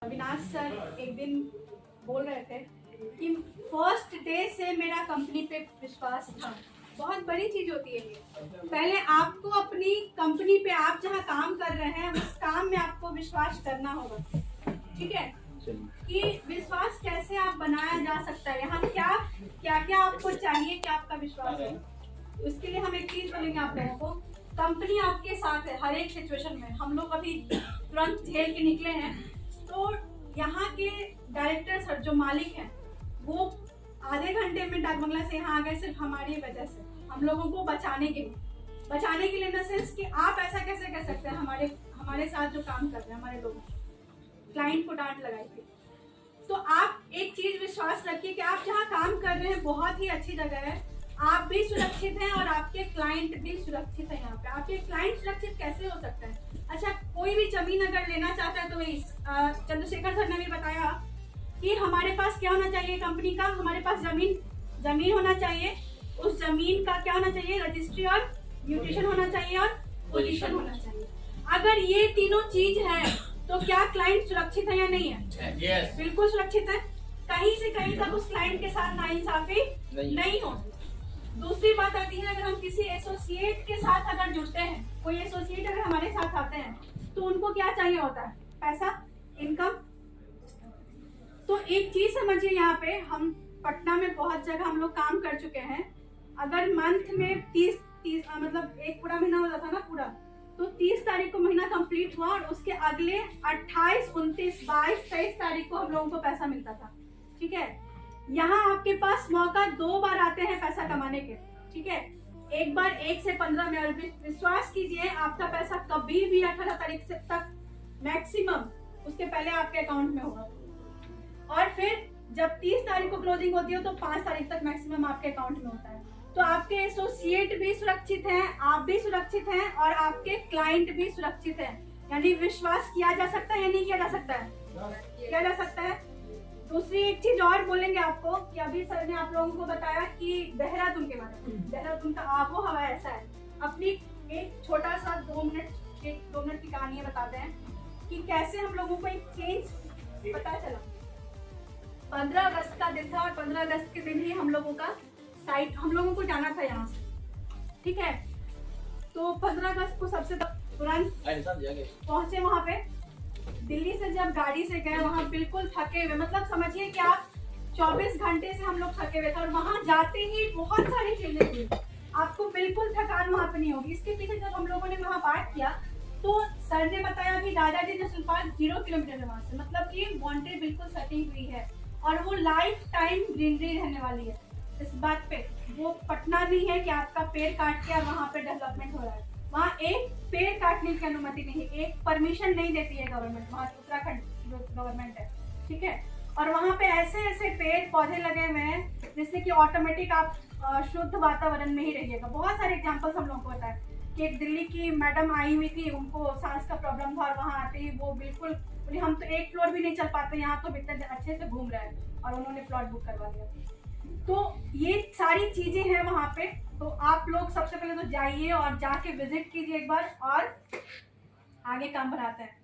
Avinash sir एक दिन बोल रहे थे कि फर्स्ट डे से मेरा कंपनी पे विश्वास था। बहुत बड़ी चीज होती है ये। पहले आपको अपनी कंपनी पे, आप जहाँ काम कर रहे हैं उस काम में आपको विश्वास करना होगा, ठीक है? कि विश्वास कैसे आप बनाया जा सकता है, यहाँ क्या क्या आपको चाहिए कि आपका विश्वास हो। उसके लिए हम एक चीज बोलेंगे आप लोगों को, कंपनी आपके साथ है हर एक सिचुएशन में। हम लोग अभी तुरंत झेल के निकले हैं, तो यहाँ के डायरेक्टर सर जो मालिक हैं वो आधे घंटे में डाक बंगला से यहाँ आ गए सिर्फ हमारी वजह से, हम लोगों को बचाने के लिए इन द सेंस कि आप ऐसा कैसे कर सकते हैं हमारे साथ जो काम कर रहे हैं हमारे लोग, क्लाइंट को डांट लगाई थी। तो आप एक चीज विश्वास रखिए कि आप जहाँ काम कर रहे हैं बहुत ही अच्छी जगह है, आप भी सुरक्षित हैं और आपके क्लाइंट भी सुरक्षित है। यहाँ पे आपके क्लाइंट सुरक्षित कैसे हो सकता है? अच्छा, कोई भी जमीन अगर लेना चाहता है तो वही चंद्रशेखर सर ने भी बताया कि हमारे पास क्या होना चाहिए कंपनी का, हमारे पास जमीन होना चाहिए। उस जमीन का क्या होना चाहिए? रजिस्ट्री और म्यूटेशन होना चाहिए और पोजीशन होना चाहिए। अगर ये तीनों चीज है तो क्या क्लाइंट सुरक्षित है या नहीं है? yes. बिल्कुल सुरक्षित है। कहीं से कहीं तक उस क्लाइंट के साथ नाइंसाफी नहीं हो। दूसरी बात आती है, अगर हम किसी एसोसिएट के साथ अगर जुड़ते हैं, कोई एसोसिएट अगर हमारे साथ आते हैं तो उनको क्या चाहिए होता है? पैसा, इनकम। तो एक चीज समझिए, यहाँ पे हम पटना में बहुत जगह हम लोग काम कर चुके हैं। अगर मंथ में 30 मतलब एक पूरा महीना होता था ना पूरा, तो 30 तारीख को महीना कंप्लीट हुआ और उसके अगले 28, 29, 22, 23 तारीख को हम लोगों को पैसा मिलता था, ठीक है? यहाँ आपके पास मौका 2 बार आते हैं पैसा कमाने के, ठीक है? एक बार 1 से 15 में, और विश्वास कीजिए आपका पैसा कभी भी 18 तारीख से तक मैक्सिमम उसके पहले आपके अकाउंट में होगा। और फिर जब 30 तारीख को क्लोजिंग होती है तो 5 तारीख तक मैक्सिमम आपके अकाउंट में होता है। तो आपके एसोसिएट भी सुरक्षित हैं, आप भी सुरक्षित हैं और आपके क्लाइंट भी सुरक्षित हैं। यानी विश्वास किया जा सकता है या नहीं किया जा सकता है? किया जा सकता है। दूसरी एक चीज और बोलेंगे आपको कि अभी सर ने आप लोगों को बताया कि देहरादून के बारे में, देहरादून का आबो हवा ऐसा है। अपनी एक छोटा सा 2 मिनट की कहानी बताते हैं कि कैसे हम लोगों को एक चेंज पता चला। 15 अगस्त का दिन था और 15 अगस्त के दिन ही हम लोगों को जाना था यहाँ से, ठीक है? तो 15 अगस्त को सबसे तुरंत पहुंचे वहाँ पे। दिल्ली से जब गाड़ी से गए वहाँ बिल्कुल थके हुए, मतलब समझिए कि आप 24 घंटे से हम लोग थके हुए थे और वहाँ जाते ही बहुत सारी चीजें हुई। आपको बिल्कुल थकान वहाँ पे नहीं होगी। इसके पीछे जब हम लोगों ने वहाँ बात किया तो सर ने बताया कि दादाजी नेशनल पार्क 0 किलोमीटर है वहाँ से, मतलब कि बाउंड्री बिल्कुल सटी हुई है और वो लाइफ टाइम ग्रीनरी रहने वाली है। इस बात पे वो पटना नहीं है कि आपका पेड़ काट के और वहाँ पे डेवलपमेंट हो रहा है। वहाँ एक पेड़ काटने की अनुमति नहीं है, एक परमिशन नहीं देती है गवर्नमेंट, वहाँ उत्तराखंड गवर्नमेंट है, ठीक है? और वहाँ पे ऐसे पेड़ पौधे लगे हुए हैं जिससे कि ऑटोमेटिक आप शुद्ध वातावरण में ही रहिएगा। बहुत सारे एग्जाम्पल्स हम लोगों को पता है कि एक दिल्ली की मैडम आई हुई थी, उनको सांस का प्रॉब्लम था और वहाँ आते ही वो बिल्कुल बोले हम तो 1 फ्लोर भी नहीं चल पाते, यहाँ तो इतने अच्छे से घूम रहे हैं, और उन्होंने प्लॉट बुक करवा दिया। तो ये सारी चीजें हैं वहाँ पे। तो आप लोग सबसे पहले तो जाइए और जाके विजिट कीजिए एक बार और आगे काम बढ़ाते हैं।